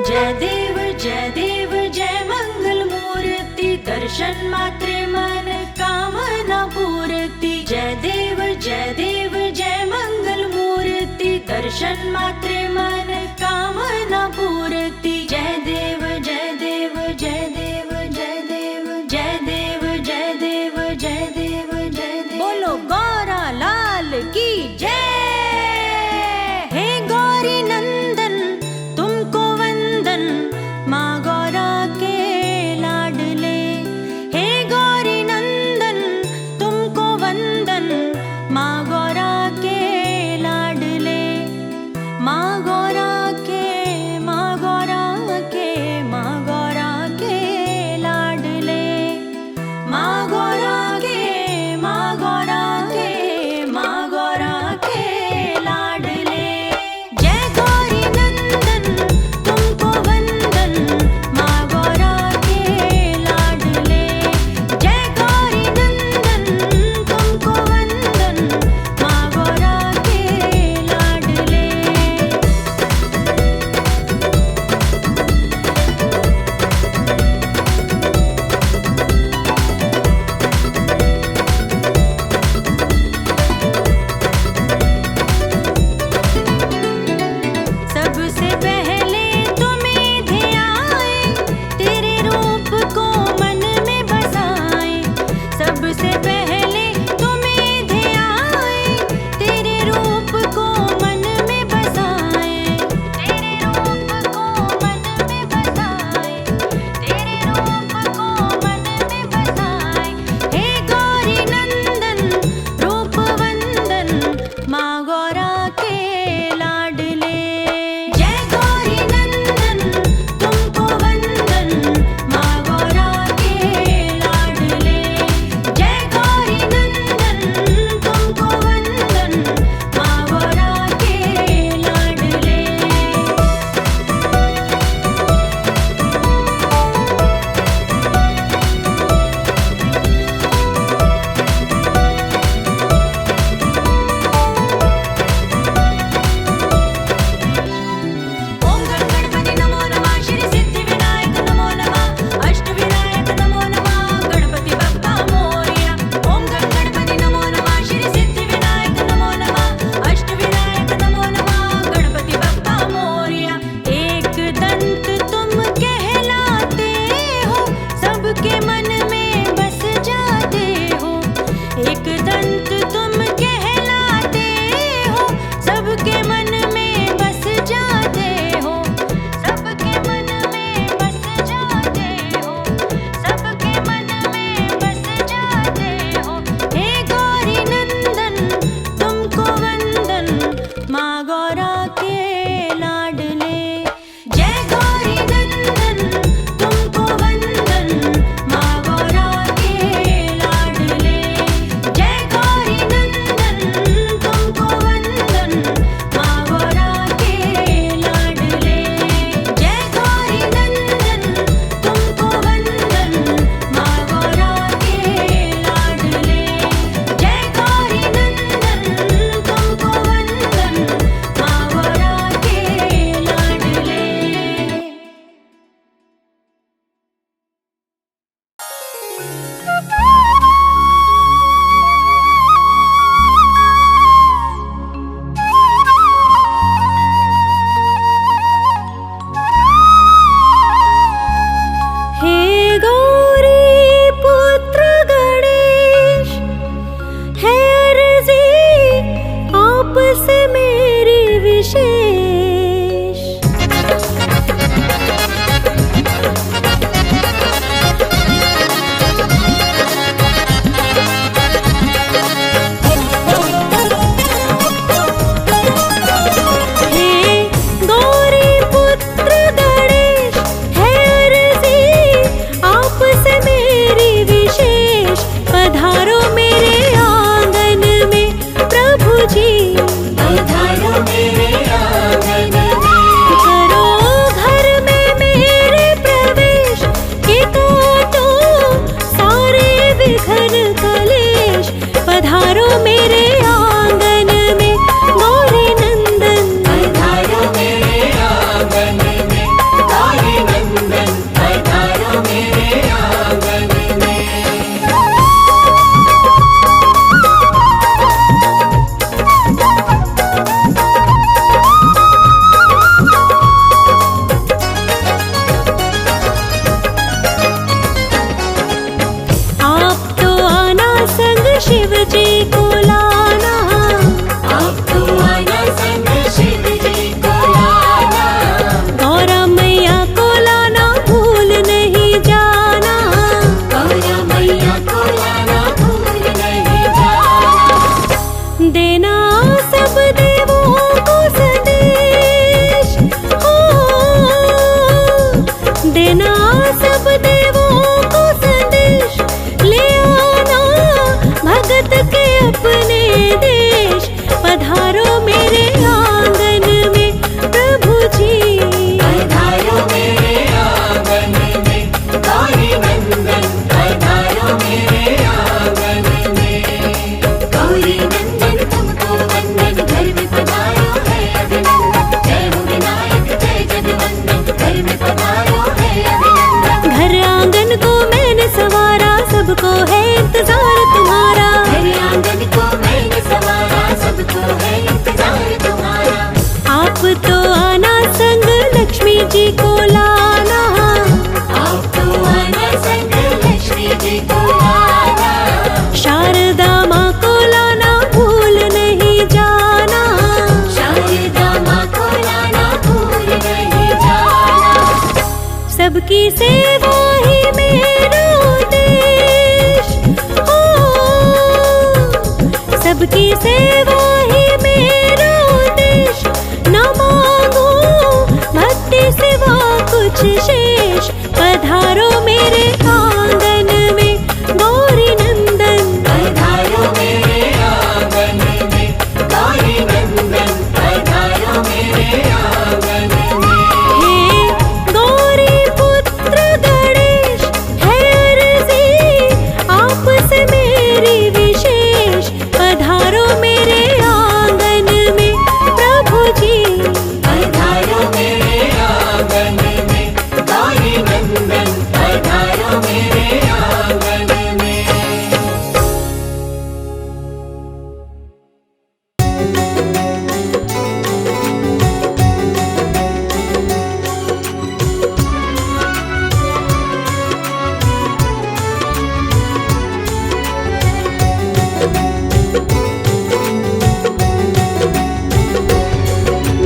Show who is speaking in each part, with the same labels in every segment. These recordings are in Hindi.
Speaker 1: जय देव जय मंगल मूर्ति, दर्शन मात्रे मन कामना पूर्ति। जय देव जय मंगल मूर्ति, दर्शन मात्रे मन कामना पूर्ति। जय देव जय देव जय देव जय देव जय देव जय देव जय देव जय देव। बोलो गौरा लाल की जय। हे गौरी नंदन तुमको वंदन, माँ गौरा के लाडले। हे गौरी नंदन तुमको वंदन, माँ गौरा के लाडले। माँ गौरा के माँ गौरा के माँ गौरा के लाडले। माँ गौरा के माँ गौरा के माँ गौरा के लाडले। जय गौरी नंदन तुमको वंदन, माँ गौरा के लाडले। जय गौरी नंदन तुमको वंदन, माँ गौरा के लाडले। सबसे पहले तुम्हें ध्याए, तेरे रूप को मन में बसाए। सबसे पहले तुम्हें ध्याए, तेरे रूप को मन में बसाए। तेरे रूप को मन में बसाए, तेरे रूप को मन में बसाए। हे गौरी नंदन रूप वंदन, माँ गौरा के लाडले। जय गौरी नंदन तुमको वंदन, माँ गौरा के लाडले। जय गौरी नंदन तुमको वंदन, माँ गौरा के लाडले। ओम गण गणपति नमो नमः, श्री सिद्धि विनायक नमो नमः, अष्ट विनायक नमो नमः, गणपति बप्पा मोरया। ओम गण गणपति नमो नमः, श्री सिद्धि विनायक नमो नमः, अष्ट विनायक नमो नमः, गणपति बप्पा मोरया। एक दंत तुम कहलाते हो, सबके मन में बस जाते हो। एक दंत तुम कहलाते हो, सबके मन में बस जाते हो। सबके मन में बस जाते हो, सबके मन में बस जाते हो। हे गौरी नंदन तुमको वंदन, माँ गौरा के लाडले। जय गौरी नंदन तुमको वंदन, माँ गौरा के लाडले। जय गौरी नंदन तुमको वंदन, माँ गौरा के लाडले। जय गौरी नंदन तुमको वंदन, माँ गौरा के लाडले। जय गौरी नंदन तुमको वंदन, माँ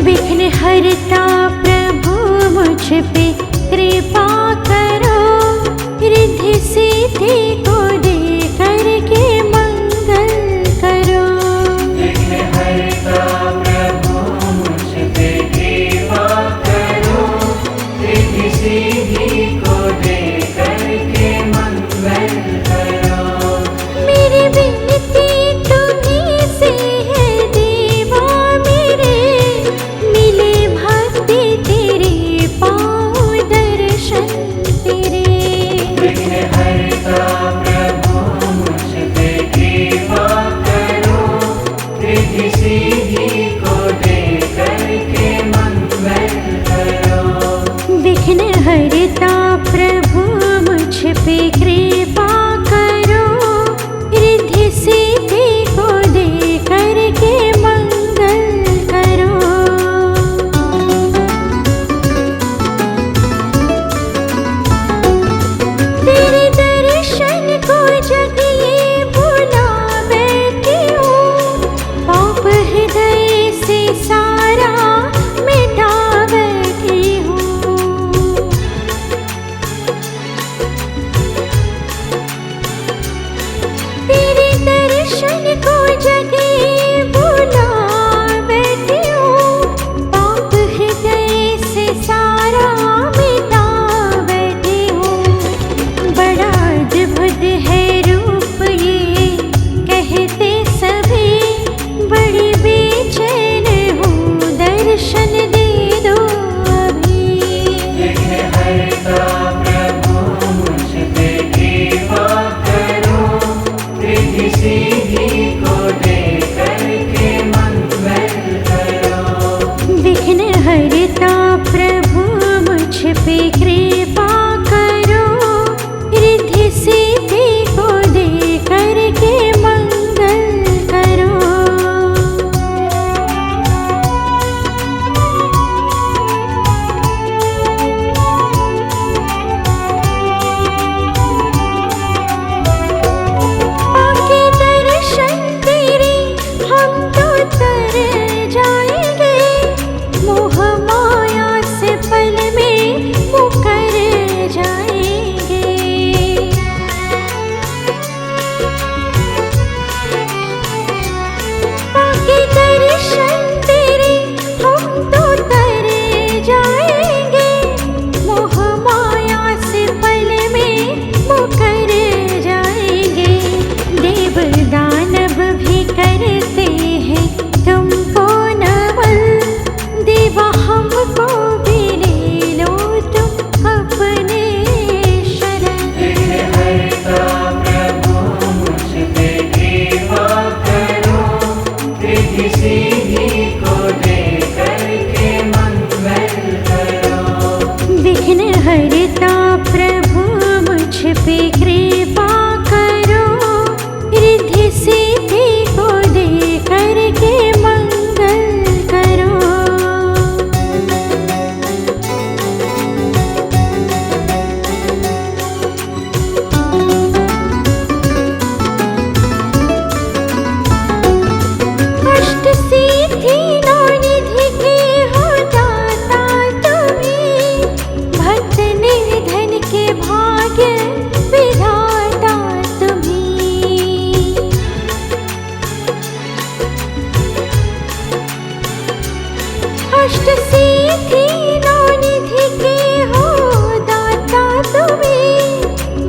Speaker 1: विघ्न हरता प्रभु मुझ पे कृपा करो, रिद्धि सिद्धि को दे करके मंगल करो।
Speaker 2: विघ्न हरता प्रभु मुझ पे कृपा करो, रिद्धि सिद्धि को दे करके मंगल करो।
Speaker 1: मेरी विनती तुम्हीं से है देवा मेरे, मिले भक्ति तेरे पाऊं दर्शन तेरे।
Speaker 2: विघ्न हरता प्रभु मुझ पे कृपा करो, रिद्धि सिद्धि को दे करके मंगल करो।
Speaker 1: विघ्न हरता प्रभु मुझ पे कृपा करो, रिद्धि सिद्धि को दे करके मंगल करो। तेरे दर्शन को जग ये बुला बैठी हूँ, पाप हृदय से सारा मिटा बैठी हूँ। तेरे दर्शन को जग ये बुला बैठी हूँ, पाप हृदय से सारा मिटा बैठी हूँ। बड़ा अद्भुत है रूप ये कहते सभी, बड़ी बेचैन हूँ दर्शन दे दो अभी।
Speaker 2: विघ्न हरता प्रभु मुझ पे कृपा करो, रिद्धि सिद्धि को दे करके मंगल करो।
Speaker 1: विघ्न हरता प्रभु मुझ पे कृपा करो, रिद्धि सिद्धि को दे करके मंगल करो। आके दर्शन तेरे हम तो तर जाएंगे, मोह माया से पल में मुकर जाएंगे। आके दर्शन तेरे हम तो तर जाएंगे, मोह माया से पल में मुकर जाएंगे। देव दानव भी करते हैं तुमको नमन, देवा हमको भी ले लो तुम अपने शरण।
Speaker 2: विघ्न हरता प्रभु मुझ पे कृपा करो, रिद्धि सिद्धि को दे करके मंगल करो।
Speaker 1: विघ्न हरता प्रभु मुझ पे कृपा करो, रिद्धि सिद्धि को दे करके मंगल करो। अष्ट सिद्धि नौ निधि के हो दाता तुम्हीं, भक्त निर्धन के भाग्य विधाता तुम्हीं। अष्ट सिद्धि नौ निधि के हो दाता तुम्हीं,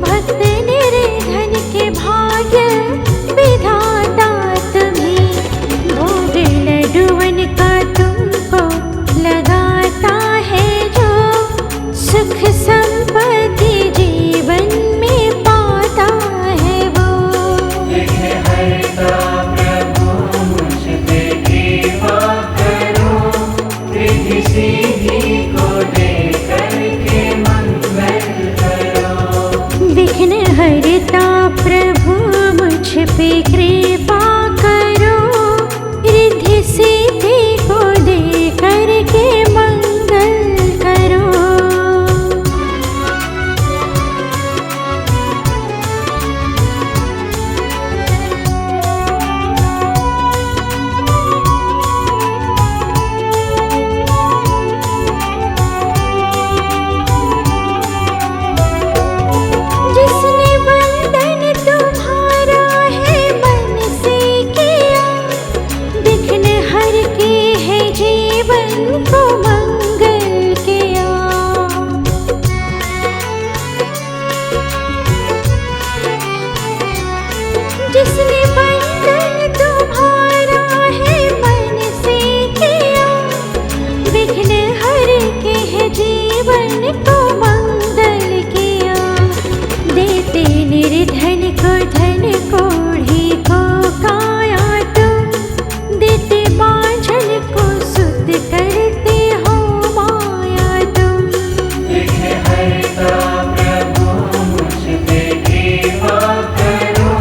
Speaker 1: भक्त निर्धन के भाग्य विधाता तुम्हीं। भोग लड्डुअन का तुमको लगाता है जो, सुख संपत्ति जीवन में पाता है वो।
Speaker 2: विघ्न हरता प्रभु मुझ पे कृपा करो, रिद्धि सिद्धि
Speaker 1: को मंगल किया। जिसने बंधन तुम्हारा है मन से किया, विघ्न हर के है जीवन को मंगल किया। देते निर्धन को धन, कोढ़ी को काया तुम, देते बांझल को सुध, करते हो माया तुम।
Speaker 2: विघ्न हरता प्रभु मुझ पे कृपा करो,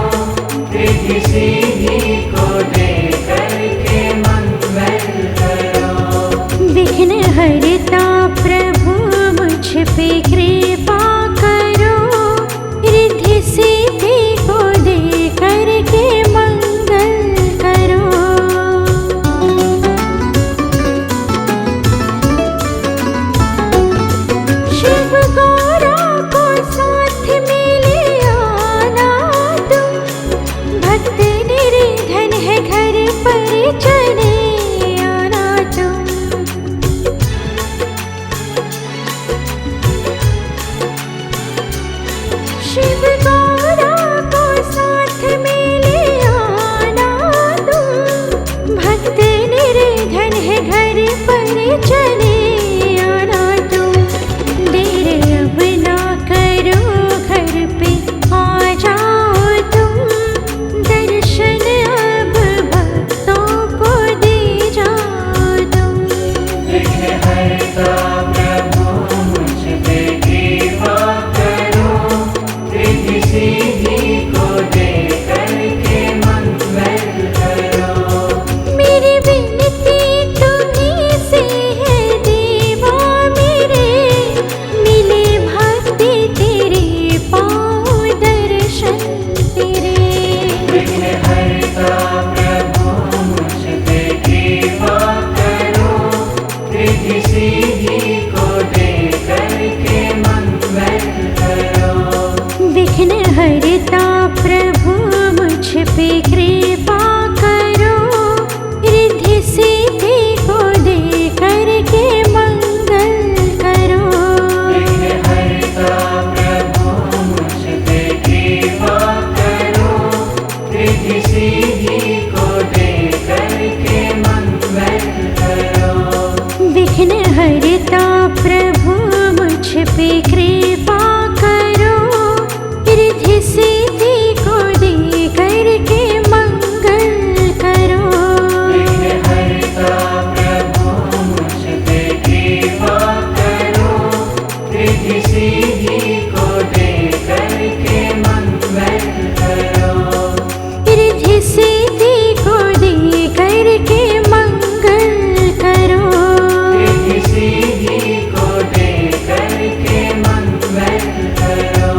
Speaker 2: रिद्धि सिद्धि को दे करके मंगल करो।
Speaker 1: विघ्न हरता प्रभु मुझ पे कृपा करो, रिद्धि सिद्धि को दे करके मंगल करो। शिव गौरा को साथ में ले आना तुम, भक्त निर्धन है घर पर चले आना तुम। शिव गौरा को साथ में ले आना तुम, भक्त निर्धन है घर पर चले आना तुम। देर अब ना करो घर पे आ जाओ तुम, दर्शन अब भक्तों को दे जाओ तुम।
Speaker 2: विघ्न हरता प्रभु मुझ पे कृपा करो, रिद्धि सिद्धि को दे करके मंगल करो।
Speaker 1: मेरी विनती तुम्हीं से है देवा मेरे, मिले भक्ति तेरे पाँव दर्शन तेरे।
Speaker 2: विघ्न हरता प्रभु मुझ पे कृपा करो, रिद्धि सिद्धि को दे करके मंगल करो।
Speaker 1: विघ्न हरता प्रभु मुझ पे कृपा करो, रिद्धि सिद्धि को दे करके मंगल करो।
Speaker 2: विघ्न हरता प्रभु मुझ पे कृपा करो, रिद्धि सिद्धि को दे करके मंगल करो।
Speaker 1: विघ्न हरता प्रभु मुझ पे कृपा करो, रिद्धि सिद्धि को दे करके मंगल करो।
Speaker 2: विघ्न हरता प्रभु मुझ पे कृपा करो, रिद्धि सिद्धि को दे करके मंगल करो।
Speaker 1: रिद्धि सिद्धि को दे करके मंगल करो।
Speaker 2: रिद्धि सिद्धि को दे करके मंगल करो।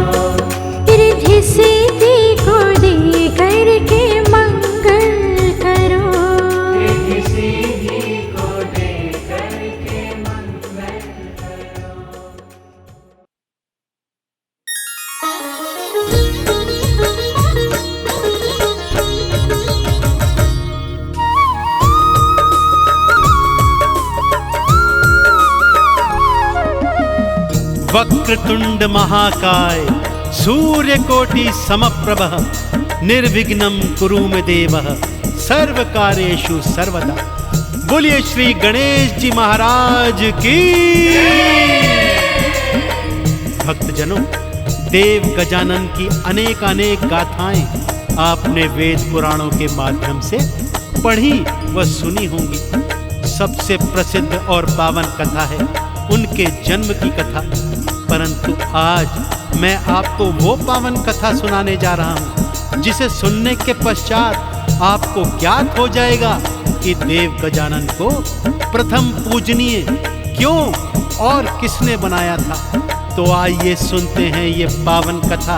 Speaker 1: रिद्धि सिद्धि को दे करके मंगल करो।
Speaker 2: रिद्धि सिद्धि को दे करके मंगल करो।
Speaker 3: वक्रतुंड महाकाय सूर्यकोटि समप्रभ, निर्विघ्नं कुरु मे देव, सर्वकार्येषु सर्वदा। बोलिए श्री गणेश जी महाराज की। भक्तजनों, देव गजानन की अनेक अनेक गाथाएं आपने वेद पुराणों के माध्यम से पढ़ी व सुनी होंगी। सबसे प्रसिद्ध और पावन कथा है उनके जन्म की कथा। परंतु आज मैं आपको वो पावन कथा सुनाने जा रहा हूँ जिसे सुनने के पश्चात आपको ज्ञात हो जाएगा कि देव गजानन को प्रथम पूजनीय क्यों और किसने बनाया था। तो आइए सुनते हैं ये पावन कथा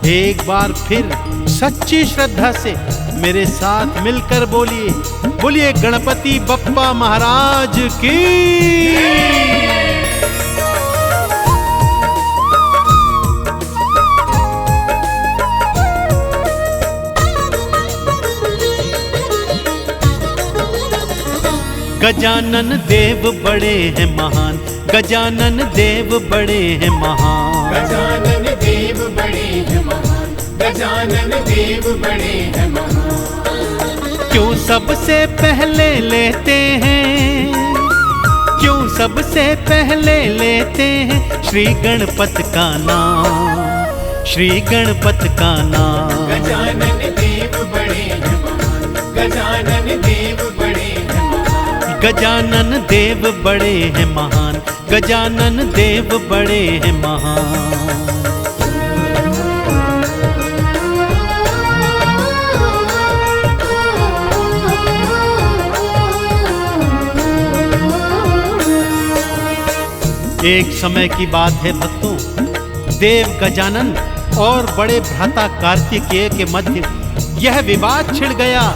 Speaker 3: एक बार फिर सच्ची श्रद्धा से मेरे साथ मिलकर बोलिए, बोलिए गणपति बप्पा महाराज की। गजानन देव बड़े हैं महान, गजानन देव बड़े हैं महान।
Speaker 2: गजानन देव बड़े हैं महान, गजानन देव बड़े हैं महान।
Speaker 3: क्यों सबसे पहले लेते हैं, क्यों सबसे पहले लेते हैं श्री गणपत का नाम, श्री गणपत का नाम।
Speaker 2: गजानन देव बड़े हैं महान, गजानन देव बड़े हैं महान।
Speaker 3: गजानन देव बड़े हैं महान, गजानन देव बड़े हैं महान। एक समय की बात है भक्तों, देव गजानन और बड़े भ्राता कार्तिकेय के मध्य यह विवाद छिड़ गया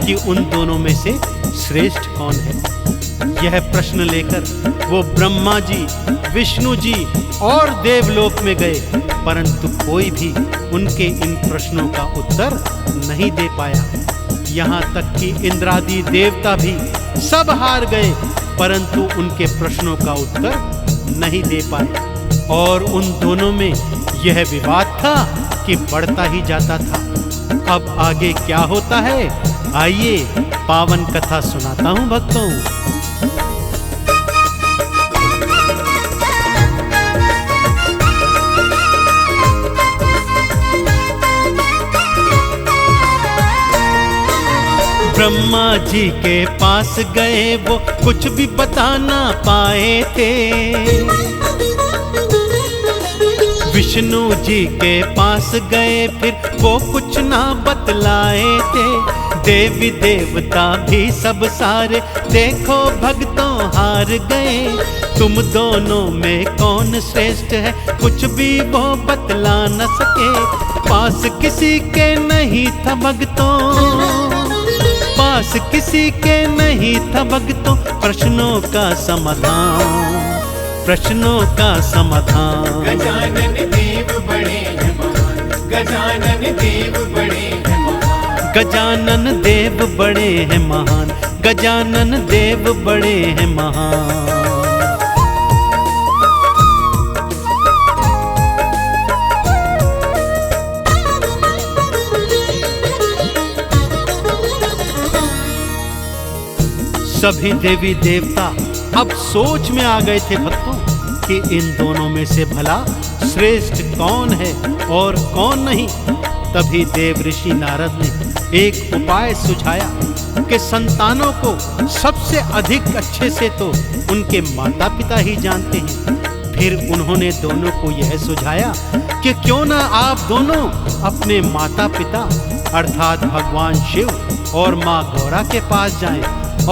Speaker 3: कि उन दोनों में से श्रेष्ठ कौन है। यह प्रश्न लेकर वो ब्रह्मा जी, विष्णु जी और देवलोक में गए, परंतु कोई भी उनके इन प्रश्नों का उत्तर नहीं दे पाया। यहाँ तक कि इंद्रादि देवता भी सब हार गए, परंतु उनके प्रश्नों का उत्तर नहीं दे पाए। और उन दोनों में यह विवाद था कि बढ़ता ही जाता था। अब आगे क्या होता है, आइए पावन कथा सुनाता हूं भक्तों। ब्रह्मा जी के पास गए, वो कुछ भी बता ना पाए थे। विष्णु जी के पास गए, फिर वो कुछ ना बतलाए थे। देवी देवता भी सब सारे देखो भक्तों हार गए। तुम दोनों में कौन श्रेष्ठ है, कुछ भी वो बतला न सके। पास किसी के नहीं था भक्तों, पास किसी के नहीं था भक्तों प्रश्नों का समाधान, प्रश्नों का समाधान।
Speaker 2: गजानन देव बड़े हैं महान, गजानन देव बड़े हैं महान।
Speaker 3: गजानन देव बड़े हैं महान, गजानन देव बड़े हैं महान। सभी देवी देवता अब सोच में आ गए थे भक्तों कि इन दोनों में से भला श्रेष्ठ कौन है और कौन नहीं। तभी देव ऋषि नारद ने एक उपाय सुझाया कि संतानों को सबसे अधिक अच्छे से तो उनके माता पिता ही जानते हैं। फिर उन्होंने दोनों को यह सुझाया कि क्यों ना आप दोनों अपने माता पिता अर्थात भगवान शिव और माँ गौरा के पास जाएं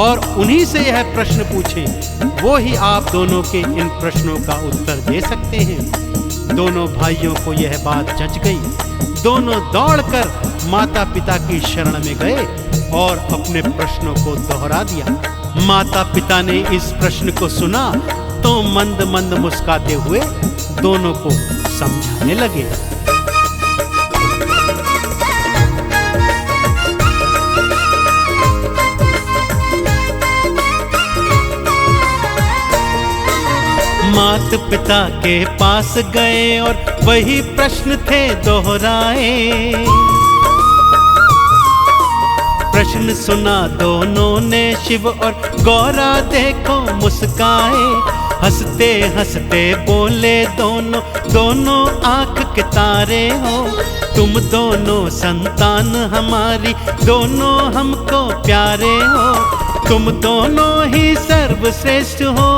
Speaker 3: और उन्हीं से यह प्रश्न पूछें। वो ही आप दोनों के इन प्रश्नों का उत्तर दे सकते हैं। दोनों भाइयों को यह बात जच गई। दोनों दौड़कर माता पिता की शरण में गए और अपने प्रश्नों को दोहरा दिया। माता पिता ने इस प्रश्न को सुना तो मंद मंद मुस्कुराते हुए दोनों को समझाने लगे। मात पिता के पास गए और वही प्रश्न थे दोहराए। प्रश्न सुना दोनों ने, शिव और गौरा देखो मुस्काए। हंसते हंसते बोले दोनों, दोनों आंख के तारे हो। तुम दोनों संतान हमारी, दोनों हमको प्यारे हो। तुम दोनों ही सर्वश्रेष्ठ हो,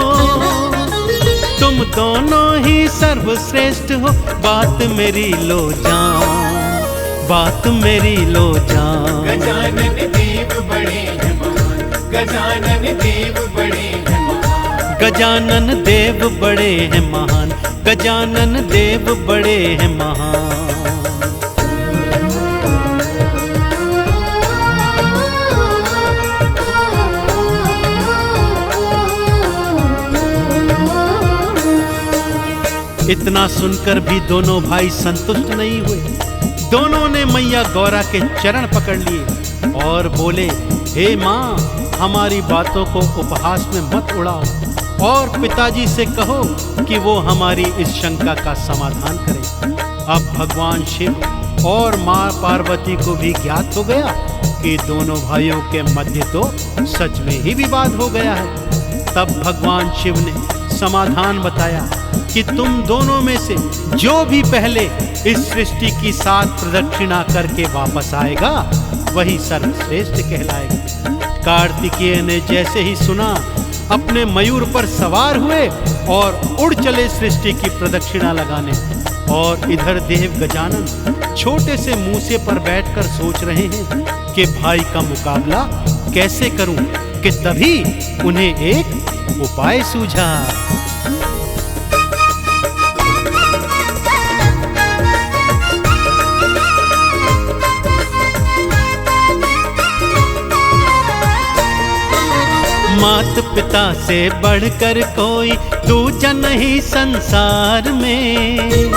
Speaker 3: तुम दोनों ही सर्वश्रेष्ठ हो। बात मेरी लो जान, बात मेरी लो जान।
Speaker 2: गजानन देव बड़े हैं महान, गजानन देव बड़े हैं महान।
Speaker 3: गजानन देव बड़े हैं महान, गजानन देव बड़े हैं महान। इतना सुनकर भी दोनों भाई संतुष्ट नहीं हुए। दोनों ने मैया गौरा के चरण पकड़ लिए और बोले, हे माँ, हमारी बातों को उपहास में मत उड़ाओ और पिताजी से कहो कि वो हमारी इस शंका का समाधान करें। अब भगवान शिव और माँ पार्वती को भी ज्ञात हो गया कि दोनों भाइयों के मध्य तो सच में ही विवाद हो गया है। तब भगवान शिव ने समाधान बताया कि तुम दोनों में से जो भी पहले इस सृष्टि की 7 प्रदक्षिणा करके वापस आएगा वही सर्वश्रेष्ठ कहलाएगा। कार्तिकेय ने जैसे ही सुना अपने मयूर पर सवार हुए और उड़ चले सृष्टि की प्रदक्षिणा लगाने। और इधर देव गजानन छोटे से मूसे पर बैठकर सोच रहे हैं कि भाई का मुकाबला कैसे करूं, कि तभी उन्हें एक उपाय सूझा। मात पिता से बढ़कर कोई दूजा नहीं संसार में।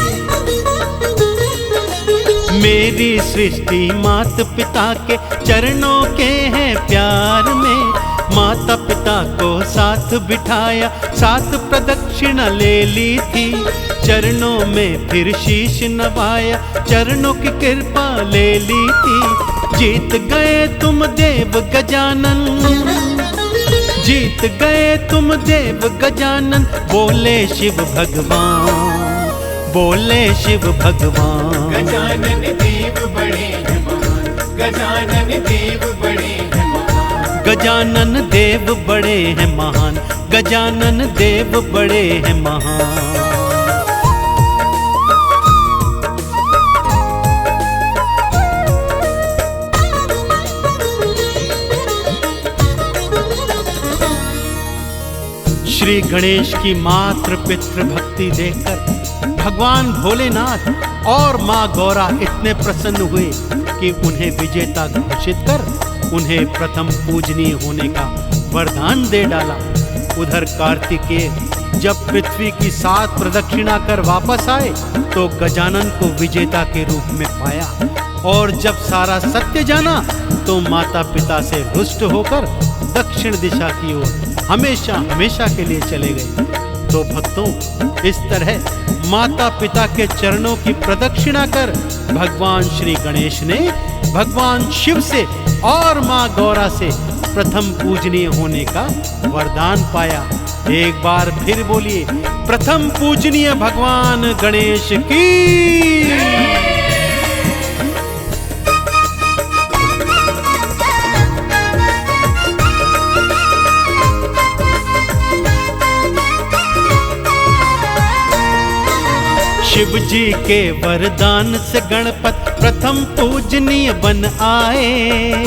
Speaker 3: मेरी सृष्टि माता पिता के चरणों के है प्यार में। माता पिता को साथ बिठाया 7 प्रदक्षिणा ले ली थी। चरणों में फिर शीश नवाया, चरणों की कृपा ले ली थी। जीत गए तुम देव गजानन, जीत गए तुम देव गजानन। बोले शिव भगवान, बोले शिव भगवान।
Speaker 2: गजानन देव बड़े हैं महान, गजानन देव बड़े हैं महान।
Speaker 3: गजानन देव बड़े हैं महान, गजानन देव बड़े हैं महान। श्री गणेश की मातृ पितृ भक्ति देखकर भगवान भोलेनाथ और माँ गौरा इतने प्रसन्न हुए कि उन्हें विजेता घोषित कर उन्हें प्रथम पूजनीय होने का वरदान दे डाला। उधर कार्तिकेय जब पृथ्वी की 7 प्रदक्षिणा कर वापस आए तो गजानन को विजेता के रूप में पाया। और जब सारा सत्य जाना तो माता पिता से रुष्ट होकर दक्षिण दिशा की ओर हमेशा हमेशा के लिए चले गए। तो भक्तों, इस तरह माता पिता के चरणों की प्रदक्षिणा कर भगवान श्री गणेश ने भगवान शिव से और माँ गौरा से प्रथम पूजनीय होने का वरदान पाया। एक बार फिर बोलिए, प्रथम पूजनीय भगवान गणेश की। शिव जी के वरदान से गणपत प्रथम पूजनीय बन आए।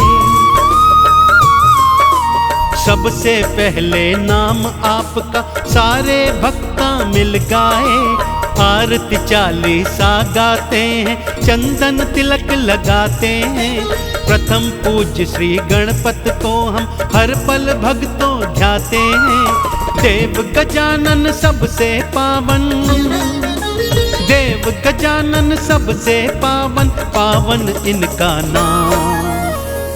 Speaker 3: सबसे पहले नाम आपका सारे भक्ता मिल गाए। आरती 40 गाते हैं, चंदन तिलक लगाते हैं। प्रथम पूज्य श्री गणपत को हम हर पल भक्तों ध्याते हैं। देव गजानन सबसे पावन, देव गजानन सबसे पावन। पावन इनका नाम,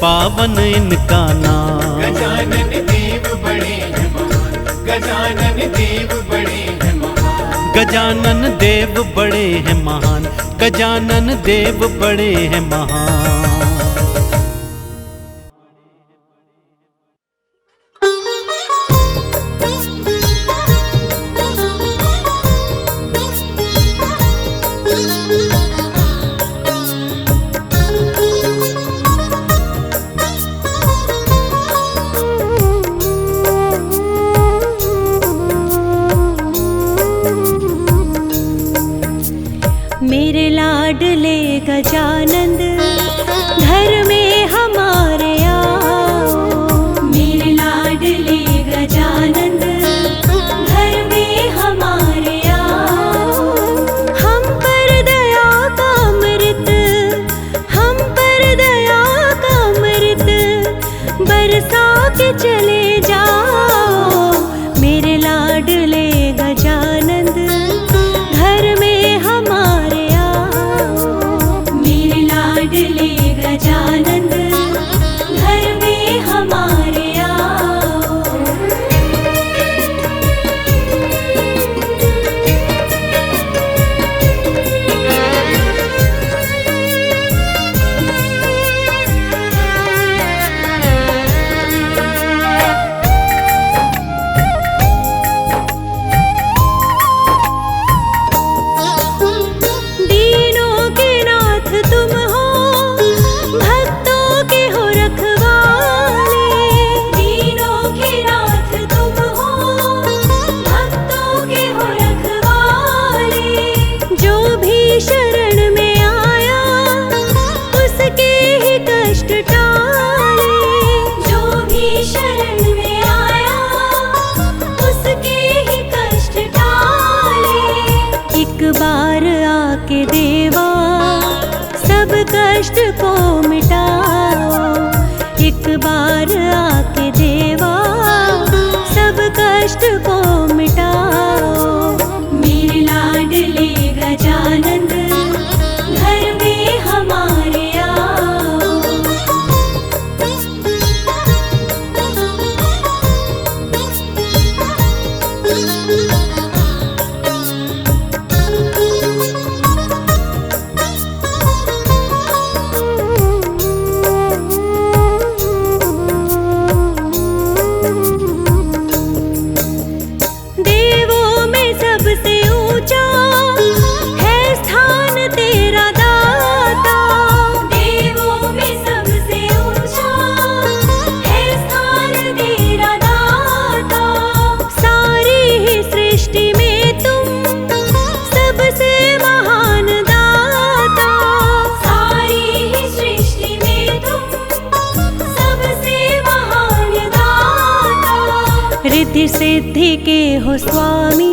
Speaker 3: पावन इनका नाम।
Speaker 2: गजानन देव बड़े हैं महान, गजानन देव बड़े हैं महान।
Speaker 3: गजानन देव बड़े हैं महान, गजानन देव बड़े हैं महान।
Speaker 1: मेरे लाडले गजानंद घर में हमारे आओ। मेरे लाडले गजानंद घर में हमारे आओ। हम पर दया का अमृत, हम पर दया का अमृत बरसा के चले जाओ। मेरे लाडले गजानंद घर में हमारे आओ। मेरे लाडले गजानन कष्ट को मिटाओ। मेरे लाडले गजानन घर में हमारे आओ। देवों में सबसे ऊंचा है स्थान तेरा दाता। देवों में सबसे ऊंचा है स्थान तेरा दाता। सारी ही सृष्टि में तुम सबसे महान दाता। सारी ही सृष्टि में तुम सबसे महान दाता। रिद्धि सिद्धि के हो स्वामी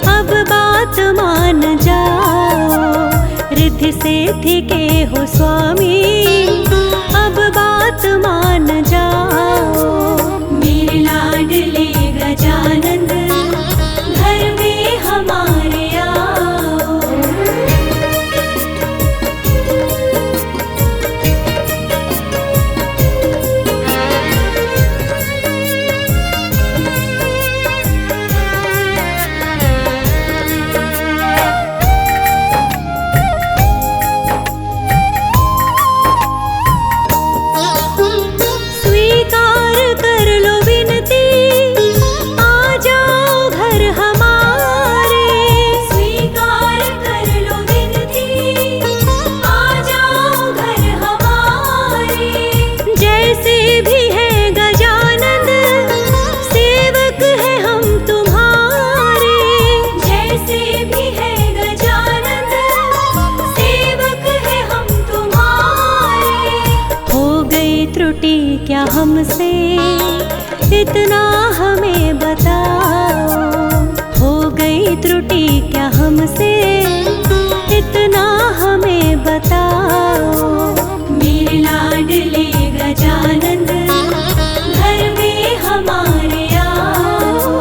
Speaker 1: अब बात मान जाओ। रिद्धि सिद्धि के हो स्वामी अब बात मान जाओ। मेरे लाडले गजानन घर में हमारे आओ। स्वीकार कर लो विनती, आ जाओ घर हमारे। स्वीकार कर लो विनती, आ जाओ घर हमारे। जैसे भी है गजानन सेवक है हम तुम्हारे। जैसे भी है गजानन सेवक है हम तुम्हारे। हो गई त्रुटि क्या हमसे इतना हमें बताओ। हो गई त्रुटि क्या हमसे इतना हमें बताओ। मेरे लाडले गजानन घर में हमारे आओ।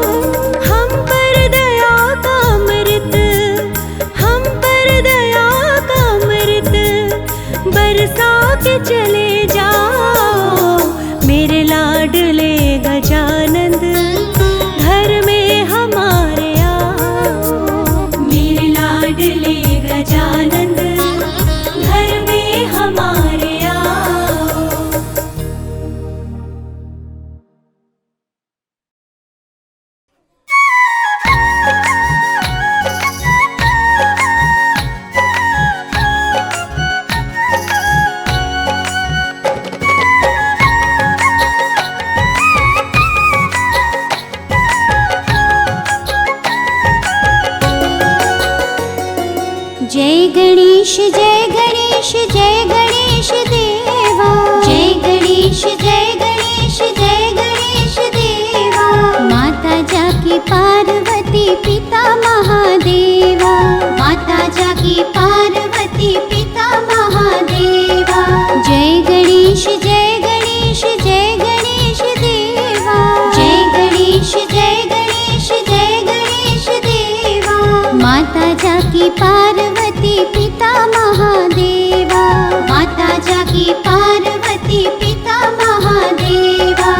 Speaker 1: हम पर दया का अमृत, हम पर दया का अमृत बरसा के चले जाओ। मेरे लाडले गजानन घर में हमारे आओ। मेरे लाडले गजानन घर में हमारे आओ।
Speaker 4: जय गणेश जय गणेश जय गणेश देवा। जय गणेश जय गणेश जय गणेश देवा। माता जाकी पार्वती पिता महादेवा। माता जाकी पार्वती पिता महादेवा। जय गणेश जय गणेश जय गणेश देवा। जय गणेश जय गणेश जय गणेश देवा। माता जाकी पार्वती पिता महादेवा। माता जाकी पार्वती पिता महादेवा।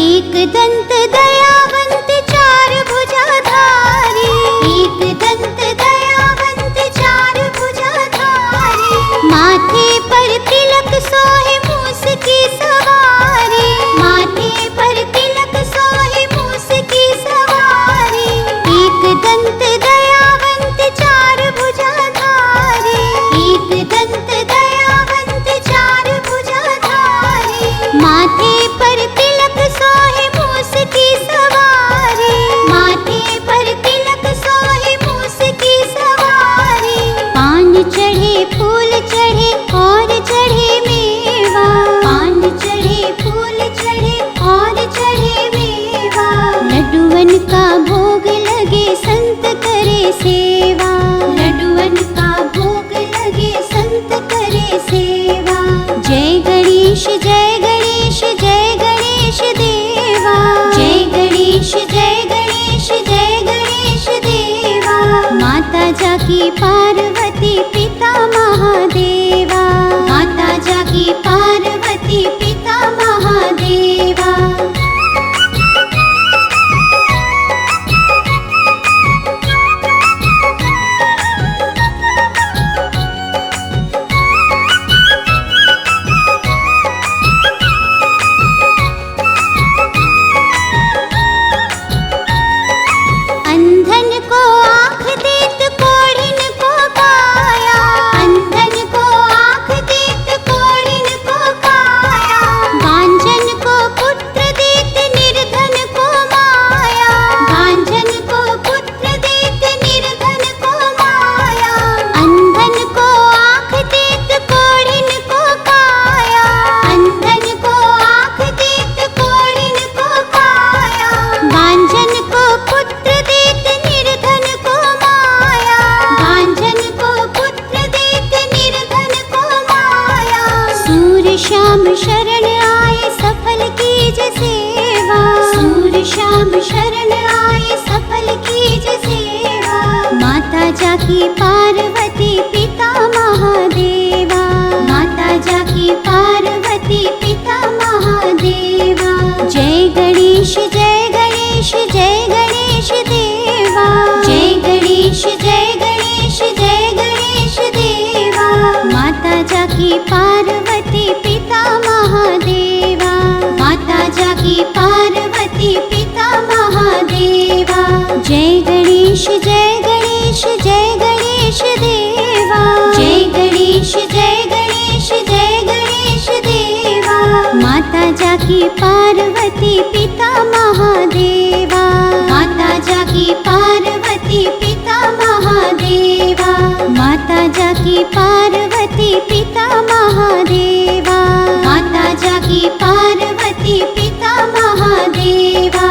Speaker 4: एक दंत दयावंत चार भुजाधारी। एक दंत दयावंत चार भुजा जाकी पार्वती पिता महादेवा, माता जाकी पार्वती पिता महादेवा। अंधन को आँख देत कोढ़िन को काया, अंधन को आँख देत कोढ़िन को काया, बांझन को पुत्र देत निर्धन को माया, बांझन को पुत्र देत निर्धन को माया। अंधन को आँख देत कोढ़िन को काया, अंधन को आँख देत कोढ़िन को काया, बांझन को पुत्र देत निर्धन को माया, बांझन को पुत्र देत निर्धन को माया। सूर्य श्याम शरण आए सफल कीज सेवा, सूर्य श्याम शरण आए सफल कीज सेवा। माता जाकी पार्वती पिता महादेवा, माता जाकी पार्वती पिता महादेवा। जय गणेश जय गणेश जय गणेश देवा, जय गणेश जय गणेश जय गणेश देवा। माता जाकी पार्वती पिता महादेवा, माता जाकी पार्वती पिता महादेवा। जय गणेश जय गणेश जय गणेश देवा, जय गणेश जय गणेश जय गणेश देवा। माता जाकी पार्वती पिता महादेवा, माता जाकी पार्वती पिता महादेवा, माता जाकी पार्वती पिता महादेवा, माता जाकी पार्वती पिता महादेवा।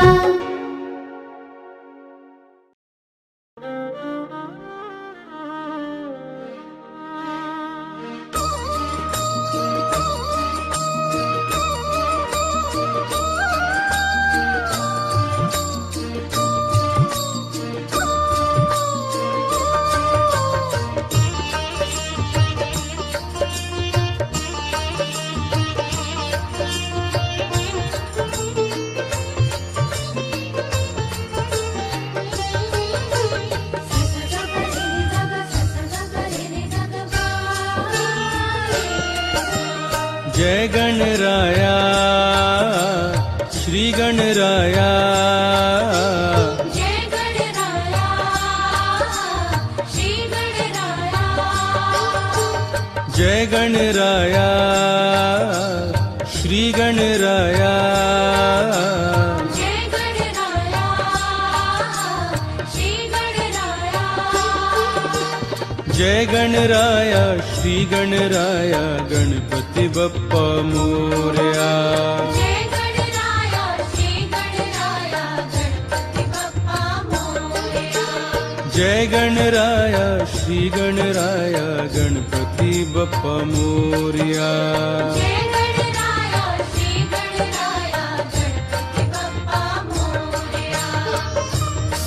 Speaker 5: जय गणराया श्री गणराया,
Speaker 1: जय गणराया श्री गणराया,
Speaker 5: जय गणराया श्री गणराया,
Speaker 1: जय गणराया श्री गणराया,
Speaker 5: जय गणराया श्री गणराया गणपति बप्पा मोरया।
Speaker 1: जय गणराया श्री गणराया गणपति बप्पा मोरया,
Speaker 5: जय गणराया श्री गणराया गणपति बप्पा मोरया।
Speaker 1: जय गणराया श्री गणराया गणपति बप्पा मोरया।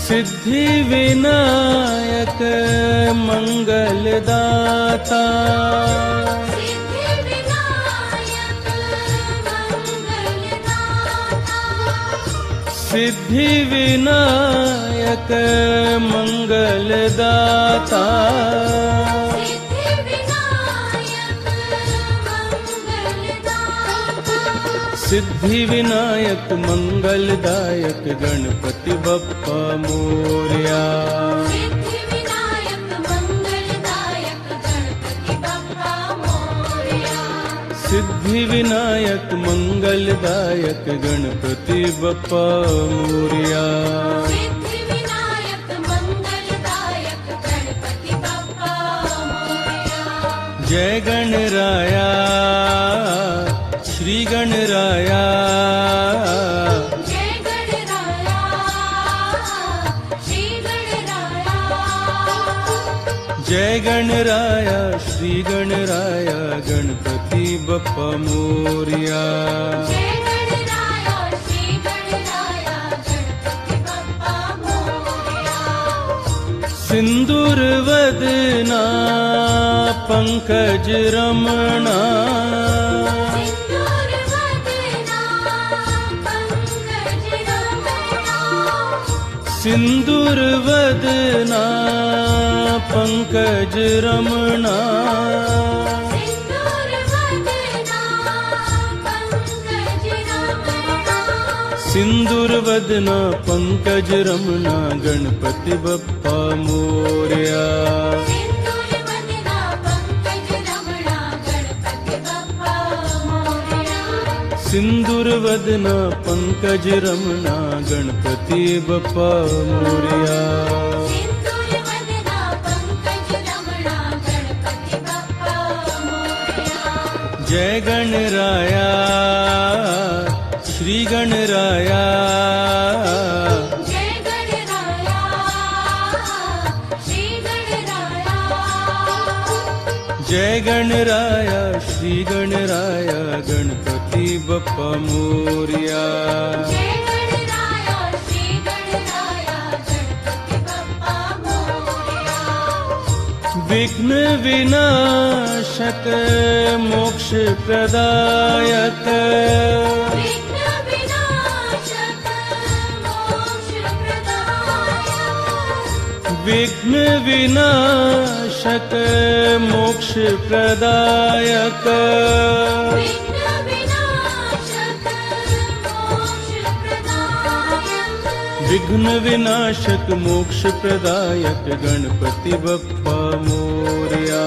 Speaker 5: सिद्धि विनायक मंगलदाता,
Speaker 1: सिद्धि विनायक मंगलदाता,
Speaker 5: सिद्धि विनायक मंगलदाता,
Speaker 1: सिद्धि विनायक मंगलदाता,
Speaker 5: सिद्धि विनायक मंगलदायक गणपति बप्पा मोरया।
Speaker 1: सिद्धि विनायक मंगलदायक गणपति बप्पा मोरया,
Speaker 5: सिद्धि विनायक मंगलदायक गणपति बप्पा मोरया।
Speaker 1: सिद्धि विनायक मंगलदायक गणपति बप्पा मोरया।
Speaker 5: जय गणराया श्री गणराया,
Speaker 1: जय गणराया श्री गणराया,
Speaker 5: जय गणराया श्री गणराया गणपति बप्पा मोरया।
Speaker 1: जय गणराया श्री गणराया गणपति बप्पा मोरया।
Speaker 5: सिंदूरवती वदना पंकज रमणा
Speaker 1: सिंदूर वदना पंकज रमणा
Speaker 5: सिंदूर वदना पंकज रमणा
Speaker 1: सिंदूर वदना पंकज रमणा
Speaker 5: सिंदूर वदना पंकज रमणा गणपति बप्पा मोरया
Speaker 1: सिंदूर वदना पंकज रमणा गणपति बप्पा मोरया
Speaker 5: सिंदूर वदना पंकज रमणा गणपति बप्पा मोरया
Speaker 1: सिंदूर वदना पंकज रमणा गणपति बप्पा मोरया
Speaker 5: जय गणराया श्री गणराया
Speaker 1: जय गणराया श्री गणराया
Speaker 5: जय गणराया श्री गणराया गणपति बप्पा मोरया
Speaker 1: जय गणराया श्री गणराया गणपति बप्पा मोरया
Speaker 5: विघ्न विनाशक मोक्ष प्रदायक
Speaker 1: विघ्न विनाशक मोक्ष प्रदायक
Speaker 5: विघ्न विनाशक मोक्ष प्रदायक
Speaker 1: विघ्न विनाशक मोक्ष प्रदायक
Speaker 5: विघ्न विनाशक मोक्ष प्रदायक गणपति बप्पा मोरया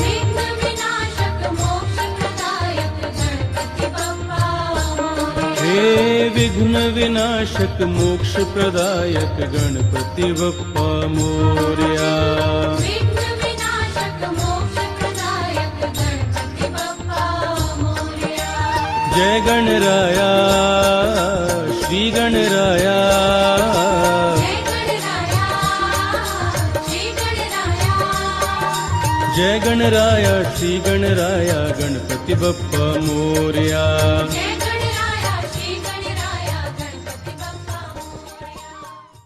Speaker 1: विघ्न विनाशक मोक्ष प्रदायक गणपति बप्पा मोरया
Speaker 5: हे विघ्न विनाशक मोक्ष प्रदायक गणपति बप्पा मोरया
Speaker 1: विघ्न विनाशक मोक्ष प्रदायक गणपति बप्पा मोरया
Speaker 5: जय गणराया श्री गणराया
Speaker 1: जय गणराया श्री गणराया
Speaker 5: जय गणराया श्री गणराया गणपति बप्पा मोरया
Speaker 1: जय